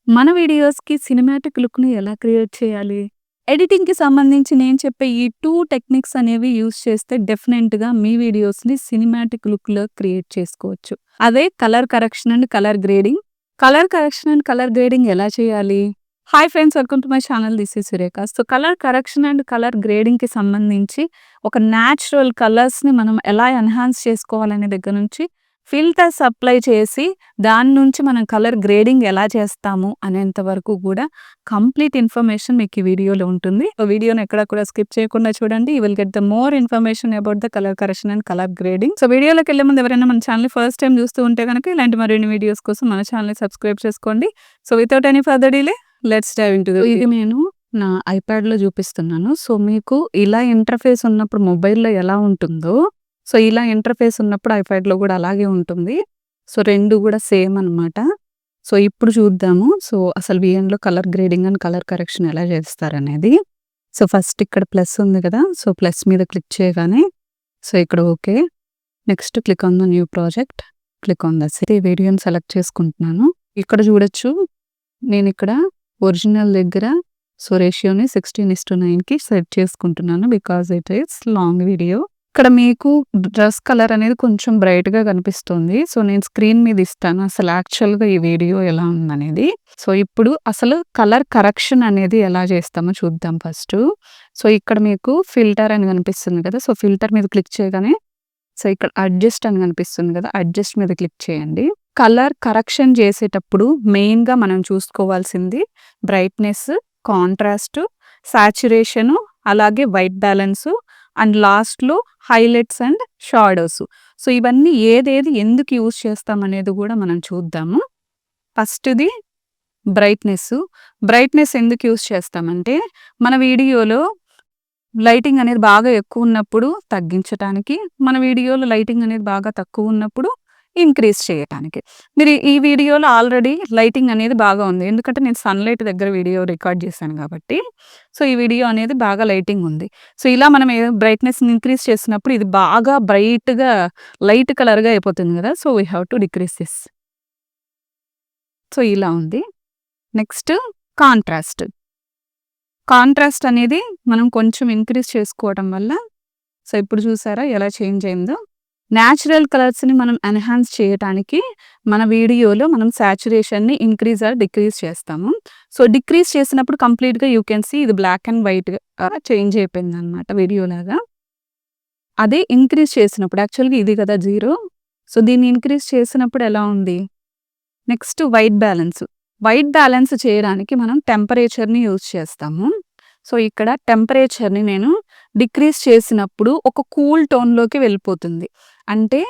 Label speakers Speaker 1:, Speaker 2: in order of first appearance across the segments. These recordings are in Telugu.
Speaker 1: మన వీడియోస్‌కి సినిమాటిక్ లుక్‌ని ఎలా క్రియేట్ చేయాలి? ఎడిటింగ్‌కి సంబంధించి నేను చెప్పే ఈ 2 టెక్నిక్స్ అనేవి యూజ్ చేస్తే డెఫినెట్‌గా మీ వీడియోస్‌ని సినిమాటిక్ లుక్‌లో క్రియేట్ చేసుకోవచ్చు. అదే colour correction and colour grading. Colour correction and colour grading ఎలా చేయాలి? Hi friends, welcome to my channel. This is Surekha. So, colour correction and colour గ్రేడింగ్‌కి సంబంధించి ఒక న్యాచురల్ కలర్స్‌ని మనం ఎలా ఎన్హాన్స్ చేసుకోవాలనే దగ్గర నుంచి ఫిల్టర్స్ అప్లై చేసి దాని నుంచి మనం కలర్ గ్రేడింగ్ ఎలా చేస్తాము అనేంత వరకు కూడా కంప్లీట్ ఇన్ఫర్మేషన్ మీకు ఈ వీడియోలో ఉంటుంది. సో వీడియోని ఎక్కడ కూడా స్కిప్ చేయకుండా చూడండి. You will get the more information about the colour correction and colour grading. So వీడియోలోకి వెళ్ళే ముందు ఎవరైనా మన ఛానల్ ఫస్ట్ టైం చూస్తూ ఉంటే కనుక ఇలాంటి మరిన్ని వీడియోస్ కోసం మన ఛానల్ని సబ్స్క్రైబ్ చేసుకోండి. So without any further delay let's dive into the ఇది నేను నా ఐప్యాడ్లో చూపిస్తున్నాను. సో మీకు ఇలా ఇంటర్ఫేస్ ఉన్నప్పుడు మొబైల్లో ఎలా ఉంటుందో సో ఇలా ఇంటర్ఫేస్ ఉన్నప్పుడు ఐప్యాడ్లో కూడా అలాగే ఉంటుంది. సో 2 కూడా సేమ్ అనమాట. సో ఇప్పుడు చూద్దాము. సో అసలు విఎన్‌లో colour grading and colour correction ఎలా చేస్తారనేది. సో ఫస్ట్ ఇక్కడ ప్లస్ ఉంది కదా! సో ప్లస్ మీద క్లిక్ చేయగానే సో ఇక్కడ okay. Next click on the new project. Click on the వీడియోని సెలెక్ట్ చేసుకుంటున్నాను. ఇక్కడ చూడొచ్చు నేనిక్కడ ఒరిజినల్ దగ్గర సో రేషియోని 16:9కి సెట్ చేసుకుంటున్నాను. Because it is long video. ఇక్కడ మీకు డ్రెస్ కలర్ అనేది కొంచెం బ్రైట్‌గా కనిపిస్తుంది. సో నేను స్క్రీన్ మీద ఇస్తాను అసలు యాక్చువల్‌గా ఈ వీడియో ఎలా ఉందనేది. సో ఇప్పుడు అసలు కలర్ కరెక్షన్ అనేది ఎలా చేస్తామో చూద్దాం ఫస్టు. సో ఇక్కడ మీకు ఫిల్టర్ అని కనిపిస్తుంది కదా! సో ఫిల్టర్ మీద క్లిక్ చేయగానే సో ఇక్కడ అడ్జస్ట్ అని కనిపిస్తుంది కదా! అడ్జస్ట్ మీద క్లిక్ చేయండి. కలర్ కరెక్షన్ చేసేటప్పుడు మెయిన్‌గా మనం చూసుకోవాల్సింది బ్రైట్‌నెస్, కాంట్రాస్ట్, సాచురేషను, అలాగే వైట్ బ్యాలెన్సు అండ్ లాస్ట్‌లో హైలైట్స్ అండ్ షాడోస్. సో ఇవన్నీ ఏదేది ఎందుకు యూజ్ చేస్తామనేది కూడా మనం చూద్దాము. ఫస్ట్‌ది బ్రైట్‌నెస్. బ్రైట్‌నెస్ ఎందుకు యూజ్ చేస్తామంటే మన వీడియోలో లైటింగ్ అనేది బాగా ఎక్కువ ఉన్నప్పుడు తగ్గించటానికి, మన వీడియోలో లైటింగ్ అనేది బాగా తక్కువ ఉన్నప్పుడు ఇంక్రీజ్ చేయటానికి. మీరు ఈ వీడియోలో ఆల్రెడీ లైటింగ్ అనేది బాగా ఉంది. ఎందుకంటే నేను సన్‌లైట్ దగ్గర వీడియో రికార్డ్ చేశాను కాబట్టి. సో ఈ వీడియో అనేది బాగా లైటింగ్ ఉంది. సో ఇలా మనం బ్రైట్‌నెస్‌ని ఇంక్రీజ్ చేసినప్పుడు ఇది బాగా బ్రైట్‌గా లైట్ కలర్‌గా అయిపోతుంది కదా! So we have to decrease this. So ఇలా ఉంది. Next contrast. కాంట్రాస్ట్ అనేది మనం కొంచెం ఇంక్రీజ్ చేసుకోవడం వల్ల సో ఇప్పుడు చూసారా ఎలా చేంజ్ అయిందో. న్యాచురల్ కలర్స్‌ని మనం ఎన్హాన్స్ చేయటానికి మన వీడియోలో మనం సాచురేషన్‌ని ఇంక్రీజ్ ఆర్ డిక్రీజ్ చేస్తాము. సో డిక్రీజ్ చేసినప్పుడు కంప్లీట్‌గా యూ కెన్ సీ ఇది బ్లాక్ అండ్ వైట్‌గా చేంజ్ అయిపోయిందనమాట వీడియోలాగా. అదే ఇంక్రీజ్ చేసినప్పుడు యాక్చువల్‌గా ఇది కదా 0. సో దీన్ని ఇంక్రీజ్ చేసినప్పుడు ఎలా ఉంది? Next white balance. White balance చేయడానికి మనం టెంపరేచర్‌ని యూజ్ చేస్తాము. సో ఇక్కడ టెంపరేచర్‌ని నేను డిక్రీజ్ చేసినప్పుడు ఒక కూల్ టోన్‌లోకి వెళ్ళిపోతుంది. అంటే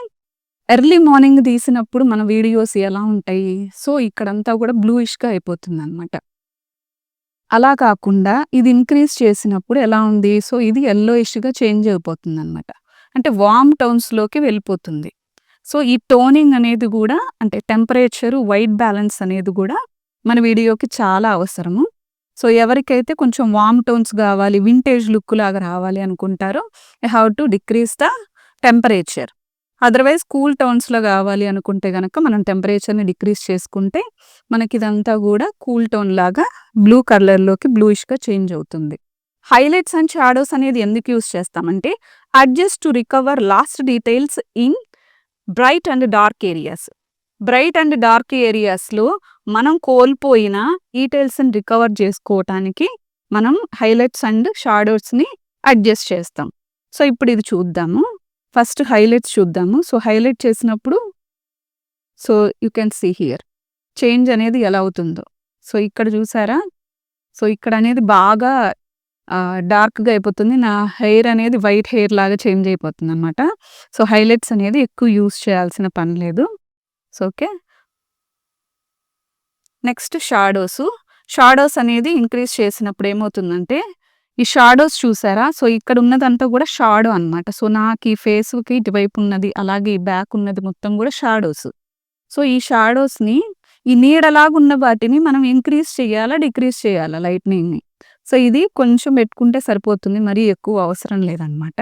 Speaker 1: ఎర్లీ మార్నింగ్ తీసినప్పుడు మన వీడియోస్ ఎలా ఉంటాయి? సో ఇక్కడంతా కూడా బ్లూయిష్‌గా అయిపోతుందనమాట. అలా కాకుండా ఇది ఇంక్రీజ్ చేసినప్పుడు ఎలా ఉంది? సో ఇది యెల్లోయిష్‌గా చేంజ్ అయిపోతుందనమాట. అంటే వార్మ్ టోన్స్‌లోకి వెళ్ళిపోతుంది. సో ఈ టోనింగ్ అనేది కూడా అంటే టెంపరేచర్, వైట్ బ్యాలెన్స్ అనేది కూడా మన వీడియోకి చాలా అవసరము. సో ఎవరికైతే కొంచెం వార్మ్ టోన్స్ కావాలి, వింటేజ్ లుక్ లాగా రావాలి అనుకుంటారో you have to decrease the temperature. Otherwise cool టోన్స్‌లో కావాలి అనుకుంటే గనక మనం టెంపరేచర్‌ని డిక్రీజ్ చేసుకుంటే మనకిదంతా కూడా కూల్ టోన్ లాగా బ్లూ కలర్‌లోకి బ్లూయిష్‌గా చేంజ్ అవుతుంది. హైలైట్స్ అండ్ షాడోస్ అనేది ఎందుకు యూజ్ చేస్తామంటే adjust to recover lost details in bright and dark areas. Bright and డార్క్ ఏరియాస్‌లో మనం కోల్పోయిన డీటెయిల్స్‌ని రికవర్ చేసుకోవటానికి మనం హైలైట్స్ అండ్ షాడోస్‌ని అడ్జస్ట్ చేస్తాం. సో ఇప్పుడు ఇది చూద్దాము. ఫస్ట్ హైలైట్స్ చూద్దాము. సో హైలైట్ చేసినప్పుడు so you can see here change అనేది ఎలా అవుతుందో. సో ఇక్కడ చూసారా? సో ఇక్కడ అనేది బాగా డార్క్‌గా అయిపోతుంది. నా హెయిర్ అనేది వైట్ హెయిర్ లాగా చేంజ్ అయిపోతుందనమాట. సో హైలైట్స్ అనేది ఎక్కువ యూజ్ చేయాల్సిన పని లేదు. So okay. Next shadows. Shadows అనేది ఇంక్రీజ్ చేసినప్పుడు ఏమవుతుందంటే ఈ షాడోస్ చూసారా? సో ఇక్కడ ఉన్నదంతా కూడా షాడో అనమాట. సో నాకు ఈ ఫేస్‌కి ఇటువైపు ఉన్నది, అలాగే ఈ బ్యాక్ ఉన్నది మొత్తం కూడా షాడోస్. సో ఈ షాడోస్‌ని ఈ నీడలాగా ఉన్న వాటిని మనం ఇంక్రీజ్ చేయాలా? డిక్రీజ్ చేయాలా లైట్నింగ్‌ని? సో ఇది కొంచెం పెట్టుకుంటే సరిపోతుంది. మరీ ఎక్కువ అవసరం లేదనమాట.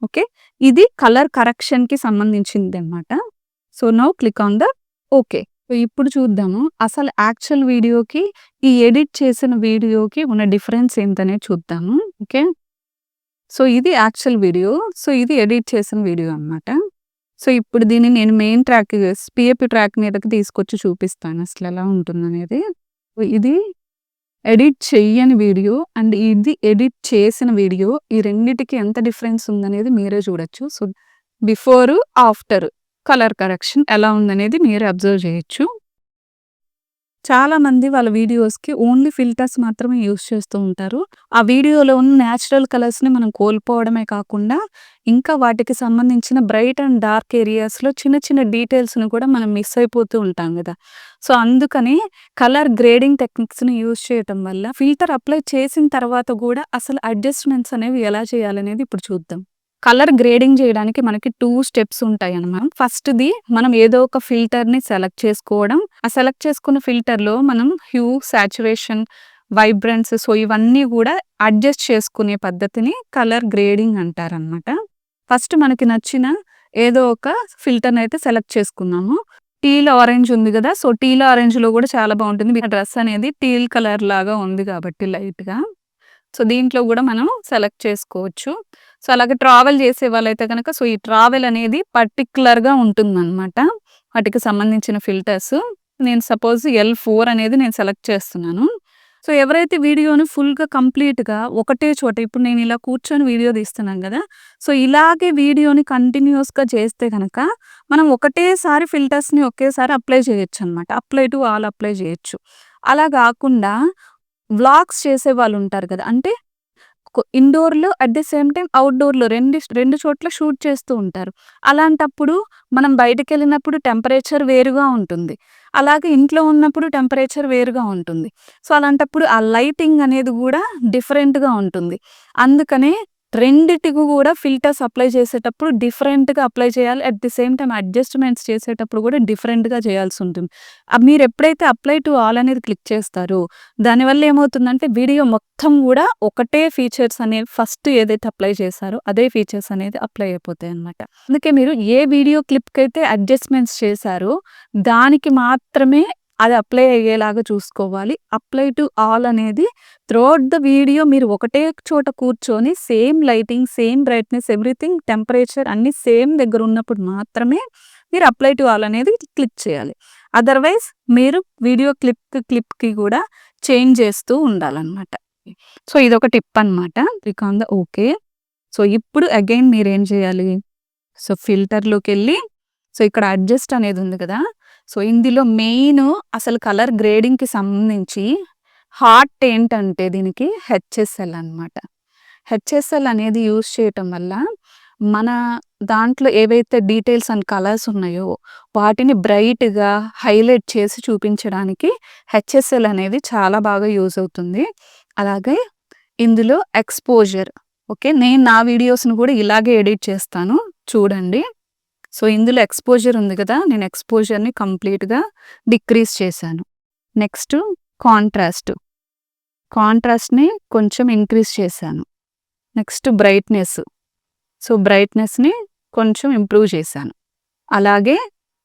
Speaker 1: ఓకే. ఇది కలర్ కరెక్షన్‌కి సంబంధించిందనమాట. So now click on the okay. So, ఇప్పుడు చూద్దాము. అసలు యాక్చువల్ వీడియోకి, ఈ ఎడిట్ చేసిన వీడియోకి ఉన్న డిఫరెన్స్ ఏంటనేది చూద్దాము. ఓకే. సో, ఇది యాక్చువల్ వీడియో. సో, ఇది ఎడిట్ చేసిన వీడియో అనమాట. సో, ఇప్పుడు దీన్ని నేను మెయిన్ ట్రాక్ పీఏపీ ట్రాక్ మీదకి తీసుకొచ్చి చూపిస్తాను అసలెలా ఉంటుందనేది. ఇది ఎడిట్ చెయ్యని వీడియో అండ్ ఇది ఎడిట్ చేసిన వీడియో. ఈ రెండిటికి ఎంత డిఫరెన్స్ ఉందనేది మీరే చూడొచ్చు. So, before, after colour correction ఎలా ఉందనేది మీరే అబ్జర్వ్ చేయొచ్చు. చాలామంది వాళ్ళ వీడియోస్‌కి ఓన్లీ ఫిల్టర్స్ మాత్రమే యూజ్ చేస్తూ ఉంటారు. ఆ వీడియోలో ఉన్న న్యాచురల్ కలర్స్‌ని మనం కోల్పోవడమే కాకుండా, ఇంకా వాటికి సంబంధించిన బ్రైట్ అండ్ డార్క్ ఏరియాస్‌లో చిన్న చిన్న డీటెయిల్స్‌ని కూడా మనం మిస్ అయిపోతూ ఉంటాం గదా! సో, అందుకని కలర్ గ్రేడింగ్ టెక్నిక్స్‌ని యూజ్ చేయటం వల్ల ఫిల్టర్ అప్లై చేసిన తర్వాత గూడా అసలు అడ్జస్ట్‌మెంట్స్ అనేవి ఎలా చేయాలనేది ఇప్పుడు చూద్దాం. కలర్ గ్రేడింగ్ చేయడానికి మనకి 2 స్టెప్స్ ఉంటాయన్నమాట. ఫస్ట్‌ది మనం ఏదో ఒక ఫిల్టర్‌ని సెలెక్ట్ చేసుకోవడం. ఆ సెలెక్ట్ చేసుకున్న ఫిల్టర్‌లో మనం హ్యూ, సాచురేషన్, వైబ్రెన్స్ సో, ఇవన్నీ గూడా అడ్జస్ట్ చేసుకునే పద్ధతిని కలర్ గ్రేడింగ్ అంటారనమాట. ఫస్ట్ మనకి నచ్చిన ఏదో ఒక ఫిల్టర్‌నయితే సెలెక్ట్ చేసుకున్నాము. టీల్ ఆరెంజ్ ఉంది గదా! సో, టీల్ ఆరెంజ్‌లో గూడా చాలా బావుంటుంది. మీ డ్రెస్ అనేది టీల్ కలర్ లాగా ఉంది కాబట్టి లైట్‌గా. సో, దీంట్లో గూడా మనం సెలెక్ట్ చేసుకోవచ్చు. సో, అలాగే ట్రావెల్ చేసే వాళ్ళైతే గనక సో, ఈ ట్రావెల్ అనేది పర్టిక్యులర్‌గా ఉంటుందనమాట. వాటికి సంబంధించిన ఫిల్టర్స్. నేను సపోజ్ L4 అనేది నేను సెలెక్ట్ చేస్తున్నాను. సో, ఎవరైతే వీడియోని ఫుల్‌గా కంప్లీట్‌గా ఒకటే చోట ఇప్పుడు నేను ఇలా కూర్చొని వీడియో తీస్తున్నాను గదా! సో, ఇలాగే వీడియోని కంటిన్యూయస్‌గా చేస్తే గనక మనం ఒకటేసారి ఫిల్టర్స్‌ని ఒకేసారి అప్లై చేయొచ్చనమాట. అప్లై టు ఆల్ అప్లై చేయొచ్చు. అలా గాకుండా వ్లాగ్స్ చేసేవాళ్ళుంటారు గదా! అంటే ఇండోర్‌లో అట్ ది సేమ్ టైమ్ ఔట్‌డోర్‌లో రెండు చోట్ల షూట్ చేస్తూ ఉంటారు. అలాంటప్పుడు మనం బయటికెళ్ళినప్పుడు టెంపరేచర్ వేరుగా ఉంటుంది. అలాగే ఇంట్లో ఉన్నప్పుడు టెంపరేచర్ వేరుగా ఉంటుంది. సో, అలాంటప్పుడు ఆ లైటింగ్ అనేది గూడా డిఫరెంట్‌గా ఉంటుంది. అందుకనే రెండిటికి గూడా ఫిల్టర్స్ అప్లై చేసేటప్పుడు డిఫరెంట్‌గా అప్లై చేయాలి. At the same time adjustments చేసేటప్పుడు గూడా డిఫరెంట్‌గా చేయాల్సుంటుంది. మీరు ఎప్పుడైతే అప్లై టు ఆల్ అనేది క్లిక్ చేస్తారో దానివల్ల ఏమవుతుందంటే వీడియో మొత్తం గూడా ఒకటే ఫీచర్స్ అనేవి ఫస్ట్ ఏదైతే అప్లై చేశారో అదే ఫీచర్స్ అనేది అప్లై అయిపోతాయన్నమాట. అందుకే మీరు ఏ వీడియో క్లిప్‌కైతే అడ్జస్ట్‌మెంట్స్ చేశారో దానికి మాత్రమే అది అప్లై అయ్యేలాగా చూసుకోవాలి. అప్లై టు ఆల్ అనేది త్రూఅవుట్ ద వీడియో మీరు ఒకటే చోట కూర్చొని same lighting, same brightness, everything temperature అన్నీ సేమ్ దగ్గర ఉన్నప్పుడు మాత్రమే మీరు అప్లై టు ఆల్ అనేది క్లిక్ చేయాలి. అదర్‌వైజ్ మీరు వీడియో క్లిప్‌కి గూడా చేంజ్ చేస్తూ ఉండాలన్నమాట. సో, ఇదొక టిప్ అన్నమాట. Click on the okay. So, ఇప్పుడు అగైన్ మీరేం చేయాలి? సో, ఫిల్టర్‌లోకెళ్ళి సో, ఇక్కడ అడ్జస్ట్ అనేది ఉంది కదా! సో, ఇందులో మెయిన్ అసలు కలర్ గ్రేడింగ్‌కి సంబంధించి హార్ట్ ఏంటంటే దీనికి హెచ్ఎస్ఎల్ అన్నమాట. హెచ్ఎస్ఎల్ అనేది యూజ్ చేయటం వల్ల మన దాంట్లో ఏవైతే డీటెయిల్స్ అండ్ కలర్స్ ఉన్నాయో వాటిని బ్రైట్‌గా హైలైట్ చేసి చూపించడానికి హెచ్ఎస్ఎల్ అనేది చాలా బాగా యూజ్ అవుతుంది. అలాగే ఇందులో ఎక్స్‌పోజర్ ఓకే. నేను నా వీడియోస్‌ని కూడా ఇలాగే ఎడిట్ చేస్తాను చూడండి. సో, ఇందులో ఎక్స్‌పోజర్ ఉంది కదా! నేను ఎక్స్‌పోజర్‌ని కంప్లీట్‌గా డిక్రీజ్ చేశాను. Next contrast. కాంట్రాస్ట్‌ని కొంచెం ఇంక్రీజ్ చేశాను. Next brightness. సో, బ్రైట్‌నెస్‌ని కొంచెం ఇంప్రూవ్ చేశాను. అలాగే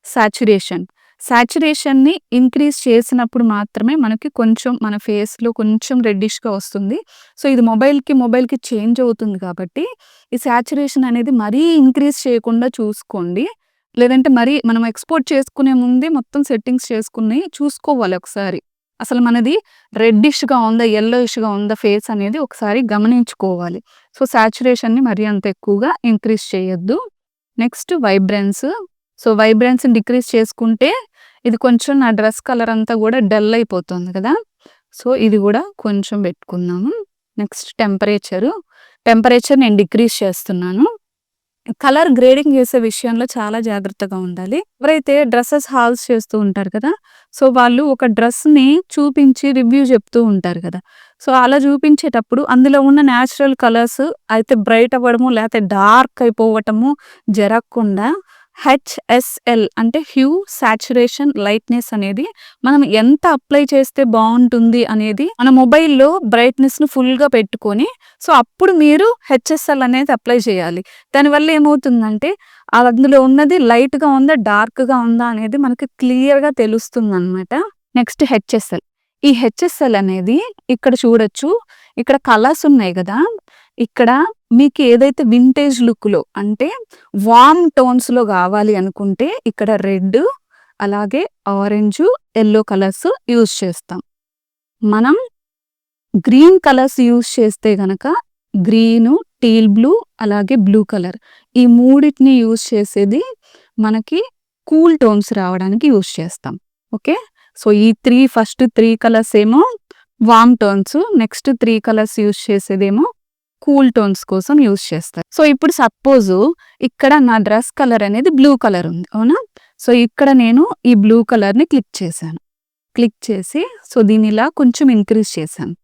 Speaker 1: సాచురేషన్. సాచురేషన్‌ని ఇంక్రీజ్ చేసినప్పుడు మాత్రమే మనకి కొంచెం మన ఫేస్‌లో కొంచెం రెడ్డిష్‌గా వస్తుంది. సో, ఇది మొబైల్‌కి చేంజ్ అవుతుంది కాబట్టి ఈ సాచురేషన్ అనేది మరీ ఇంక్రీజ్ చేయకుండా చూసుకోండి. లేదంటే మరీ మనం ఎక్స్‌పోర్ట్ చేసుకునే ముందే మొత్తం సెట్టింగ్స్ చేసుకుని చూసుకోవాలి ఒకసారి. అసలు మనది రెడ్డిష్‌గా ఉందా? యెల్లోయిష్‌గా ఉందా? ఫేస్ అనేది ఒకసారి గమనించుకోవాలి. సో, సాచురేషన్‌ని మరీ అంత ఎక్కువగా ఇంక్రీజ్ చేయొద్దు. Next vibrance. సో, వైబ్రెన్స్‌ని డిక్రీజ్ చేసుకుంటే ఇది కొంచెం నా డ్రెస్ కలర్ అంతా గూడా డల్ అయిపోతుంది కదా! సో, ఇది గూడా కొంచెం పెట్టుకుందాము. నెక్స్ట్ టెంపరేచర్ నేను డిక్రీజ్ చేస్తున్నాను. కలర్ గ్రేడింగ్ చేసే విషయంలో చాలా జాగ్రత్తగా ఉండాలి. ఎవరైతే డ్రెసెస్ హాల్స్ చేస్తూ ఉంటారు కదా! సో, వాళ్ళు ఒక డ్రెస్‌ని చూపించి రివ్యూ చెప్తూ ఉంటారు కదా! సో, అలా చూపించేటప్పుడు అందులో ఉన్న న్యాచురల్ కలర్స్ అయితే బ్రైట్ అవ్వడము, లేతే డార్క్ అయిపోవటము జరగకుండా హెచ్ఎస్ఎల్ అంటే హ్యూ, సాచురేషన్, లైట్‌నెస్ అనేది మనం ఎంత అప్లై చేస్తే బావుంటుంది అనేది మన మొబైల్‌లో బ్రైట్‌నెస్‌ని ఫుల్‌గా పెట్టుకొని సో, అప్పుడు మీరు హెచ్ఎస్ఎల్ అనేది అప్లై చేయాలి. దానివల్ల ఏమవుతుందంటే అందులో ఉన్నది లైట్‌గా ఉందా? డార్క్‌గా ఉందా? అనేది మనకి క్లియర్‌గా తెలుస్తుందనమాట. Next HSL. ఈ హెచ్ఎస్ఎల్ అనేది ఇక్కడ చూడొచ్చు. ఇక్కడ కలర్స్ ఉన్నాయి గదా! ఇక్కడ మీకు ఏదైతే వింటేజ్ లుక్‌లో అంటే వార్మ్ టోన్స్‌లో గావాలి అనుకుంటే ఇక్కడ రెడ్, అలాగే ఆరెంజు, యెల్లో కలర్స్ యూజ్ చేస్తాం. మనం గ్రీన్ కలర్స్ యూజ్ చేస్తే గనక గ్రీను, టీల్ బ్లూ, అలాగే బ్లూ కలర్. ఈ మూడిటిని యూజ్ చేసేది మనకి కూల్ టోన్స్ రావడానికి యూజ్ చేస్తాం. ఓకే. సో ఈ ఫస్ట్ 3 కలర్స్ ఏమో warm tones. Next 3 colours use చేసేదేమో కూల్ టోన్స్ కోసం యూజ్ చేస్తారు. సో ఇప్పుడు సపోజు ఇక్కడ నా డ్రెస్ కలర్ అనేది బ్లూ కలర్ ఉంది. అవునా? సో ఇక్కడ నేను ఈ బ్లూ కలర్‌ని క్లిక్ చేశాను. క్లిక్ చేసి సో దీన్ని ఇలా కొంచెం ఇంక్రీజ్ చేశాను.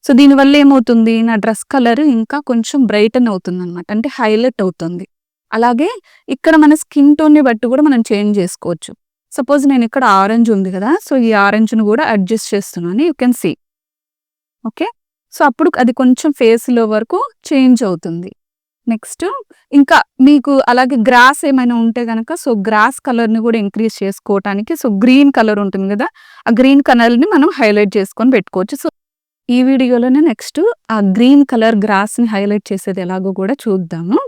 Speaker 1: సో దీనివల్ల ఏమవుతుంది? నా డ్రెస్ కలర్ ఇంకా కొంచెం బ్రైటన్ అవుతుందనమాట. అంటే హైలైట్ అవుతుంది. అలాగే ఇక్కడ మన స్కిన్ టోన్‌ని బట్టి కూడా మనం చేంజ్ చేసుకోవచ్చు. సపోజ్ నేను ఇక్కడ ఆరెంజ్ ఉంది కదా! సో ఈ ఆరెంజ్‌ని కూడా అడ్జస్ట్ చేస్తున్నాను. You can see. Okay. So అప్పుడు అది కొంచెం ఫేస్‌లో వరకు చేంజ్ అవుతుంది. నెక్స్ట్ ఇంకా మీకు అలాగే గ్రాస్ ఏమైనా ఉంటే గనక సో గ్రాస్ కలర్‌ని కూడా ఇంక్రీజ్ చేసుకోవటానికి సో గ్రీన్ కలర్ ఉంటుంది కదా! ఆ గ్రీన్ కలర్‌ని మనం హైలైట్ చేసుకొని పెట్టుకోవచ్చు. సో ఈ వీడియోలోనే నెక్స్ట్ ఆ గ్రీన్ కలర్ గ్రాస్‌ని హైలైట్ చేసేది ఎలాగో కూడా చూద్దాము.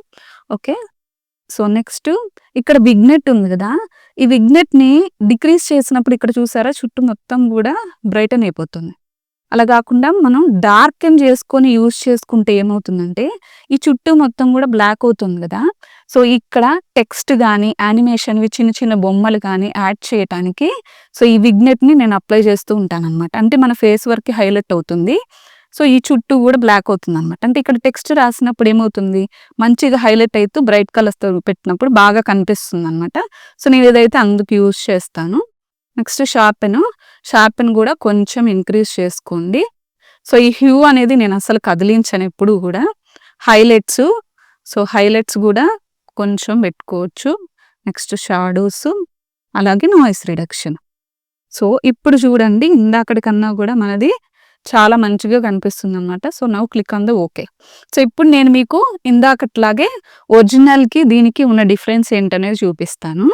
Speaker 1: ఓకే. సో నెక్స్ట్ ఇక్కడ విగ్నెట్ ఉంది కదా! ఈ విగ్నెట్‌ని డిక్రీజ్ చేసినప్పుడు ఇక్కడ చూసారా చుట్టూ మొత్తం కూడా బ్రైటన్ అయిపోతుంది. అలా కాకుండా మనం డార్కెన్ చేసుకొని యూజ్ చేసుకుంటే ఏమవుతుందంటే ఈ చుట్టూ మొత్తం కూడా బ్లాక్ అవుతుంది కదా! సో ఇక్కడ టెక్స్ట్ గానీ, యానిమేషన్‌వి చిన్న చిన్న బొమ్మలు గానీ యాడ్ చేయటానికి సో ఈ విగ్నెట్‌ని నేను అప్లై చేస్తూ ఉంటాననమాట. అంటే మన ఫేస్ వరకి హైలైట్ అవుతుంది. సో ఈ చుట్టూ కూడా బ్లాక్ అవుతుందనమాట. అంటే ఇక్కడ టెక్స్ట్ రాసినప్పుడు ఏమవుతుంది? మంచిగా హైలైట్ అయితూ బ్రైట్ కలర్స్‌తో పెట్టినప్పుడు బాగా కనిపిస్తుందనమాట. సో నేను ఇదైతే అందుకు యూజ్ చేస్తాను. నెక్స్ట్ షార్పెన్ కూడా కొంచెం ఇంక్రీజ్ చేసుకోండి. సో ఈ హ్యూ అనేది నేను అసలు కదిలించను ఎప్పుడు కూడా. హైలైట్స్ కూడా కొంచెం పెట్టుకోవచ్చు. నెక్స్ట్ షాడోస్, అలాగే నాయిస్ రిడక్షన్. సో ఇప్పుడు చూడండి ఇందాకటి కన్నా కూడా మనది చాలా మంచిగా కనిపిస్తుందనమాట. So now click on the okay. So ఇప్పుడు నేను మీకు ఇందాకట్లాగే ఒరిజినల్‌కి దీనికి ఉన్న డిఫరెన్స్ ఏంటనేది చూపిస్తాను.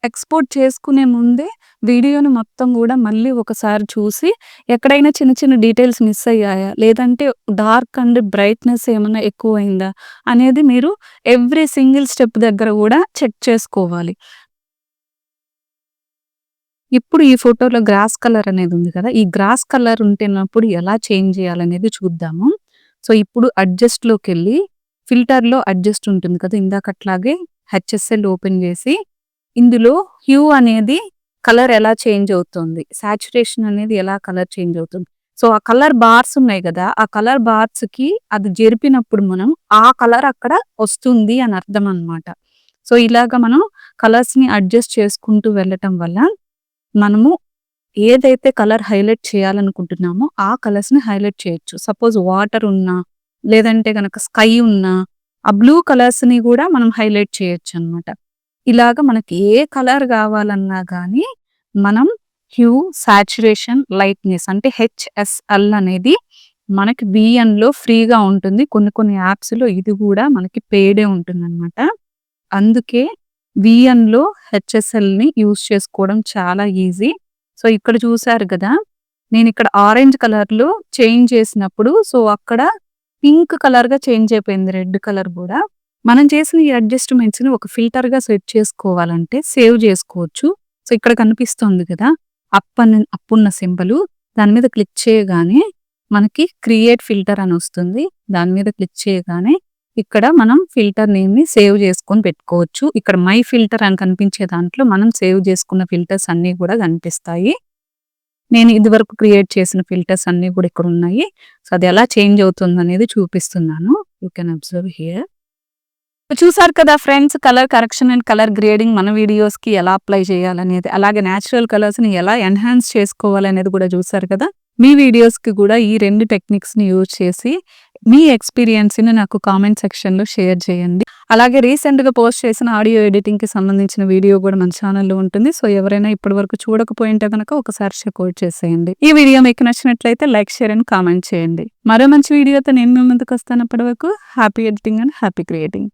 Speaker 1: ఎక్స్‌పోర్ట్ చేసుకునే ముందే వీడియోని మొత్తం కూడా మళ్ళీ ఒకసారి చూసి ఎక్కడైనా చిన్న చిన్న డీటెయిల్స్ మిస్ అయ్యాయా? లేదంటే డార్క్ అండ్ బ్రైట్‌నెస్ ఏమన్నా ఎక్కువయిందా? అనేది మీరు ఎవ్రీ సింగిల్ స్టెప్ దగ్గర కూడా చెక్ చేసుకోవాలి. ఇప్పుడు ఈ ఫోటోలో గ్రాస్ కలర్ అనేది ఉంది కదా! ఈ గ్రాస్ కలర్ ఉంటున్నప్పుడు ఎలా చేంజ్ చేయాలనేది చూద్దాము. సో ఇప్పుడు అడ్జస్ట్‌లోకెళ్ళి ఫిల్టర్‌లో అడ్జస్ట్ ఉంటుంది కదా! ఇందాకట్లాగే హెచ్ఎస్ఎల్ ఓపెన్ చేసి ఇందులో హ్యూ అనేది కలర్ ఎలా చేంజ్ అవుతుంది? సాచురేషన్ అనేది ఎలా కలర్ చేంజ్ అవుతుంది? సో ఆ కలర్ బార్స్ ఉన్నాయి కదా! ఆ కలర్ బార్స్‌కి అది జరిపినప్పుడు మనం ఆ కలర్ అక్కడ వస్తుంది అని అర్థం అన్నమాట. సో ఇలాగ మనం కలర్స్‌ని అడ్జస్ట్ చేసుకుంటూ వెళ్ళటం వల్ల మనము ఏదైతే కలర్ హైలైట్ చేయాలనుకుంటున్నామో ఆ కలర్స్‌ని హైలైట్ చేయొచ్చు. సపోజ్ వాటర్ ఉన్నా, లేదంటే గనక స్కై ఉన్నా, ఆ బ్లూ కలర్స్‌ని కూడా మనం హైలైట్ చేయొచ్చనమాట. ఇలాగ మనకి ఏ కలర్ గావాలన్నా గానీ, మనం హ్యూ, సాచురేషన్, లైట్‌నెస్ అంటే హెచ్ఎస్ఎల్ అనేది మనకి వీఎన్‌లో ఫ్రీగా ఉంటుంది. కొన్ని కొన్ని యాప్స్‌లో ఇది గూడా మనకి పెయిడే ఉంటుందనమాట. అందుకే వీఎన్‌లో హెచ్ఎస్ఎల్‌ని యూజ్ చేసుకోవడం చాలా ఈజీ. సో ఇక్కడ చూసారు గదా! నేనిక్కడ ఆరెంజ్ కలర్‌లో చేంజ్ చేసినప్పుడు సో అక్కడ పింక్ కలర్‌గా చేంజ్ అయిపోయింది. రెడ్ కలర్ గూడా. మనం చేసిన ఈ అడ్జస్ట్‌మెంట్స్‌ని ఒక ఫిల్టర్‌గా సెట్ చేసుకోవాలంటే సేవ్ చేసుకోవచ్చు. సో ఇక్కడ కనిపిస్తుంది కదా! అప్పున్న సింబలు. దాని మీద క్లిక్ చేయగానే మనకి క్రియేట్ ఫిల్టర్ అని వస్తుంది. దాని మీద క్లిక్ చేయగానే ఇక్కడ మనం ఫిల్టర్ నేమ్‌ని సేవ్ చేసుకొని పెట్టుకోవచ్చు. ఇక్కడ మై ఫిల్టర్ అని కనిపించే దాంట్లో మనం సేవ్ చేసుకున్న ఫిల్టర్స్ అన్నీ కూడా కనిపిస్తాయి. నేను ఇదివరకు క్రియేట్ చేసిన ఫిల్టర్స్ అన్నీ కూడా ఇక్కడ ఉన్నాయి. సో అది ఎలా చేంజ్ అవుతుందనేది చూపిస్తున్నాను. You can observe here. చూసారు కదా friends, colour correction and colour grading మన వీడియోస్‌కి ఎలా అప్లై చేయాలనేది, అలాగే నేచురల్ కలర్స్‌ని ఎలా ఎన్హాన్స్ చేసుకోవాలనేది కూడా చూసారు కదా! మీ వీడియోస్‌కి కూడా ఈ 2 టెక్నిక్స్‌ని యూజ్ చేసి మీ ఎక్స్‌పీరియన్స్‌ని నాకు కామెంట్ సెక్షన్‌లో షేర్ చేయండి. అలాగే రీసెంట్‌గా పోస్ట్ చేసిన ఆడియో ఎడిటింగ్‌కి సంబంధించిన వీడియో కూడా మన ఛానెల్‌లో ఉంటుంది. సో ఎవరైనా ఇప్పటివరకు చూడకపోయింటే గనక ఒకసారి చెక్‌ఔట్ చేసేయండి. ఈ వీడియో మీకు నచ్చినట్లయితే లైక్, షేర్ అండ్ కామెంట్ చేయండి. మరో మంచి వీడియోతో నేను మీ ముందుకు వస్తాను. అప్పటి వరకు happy editing and happy creating.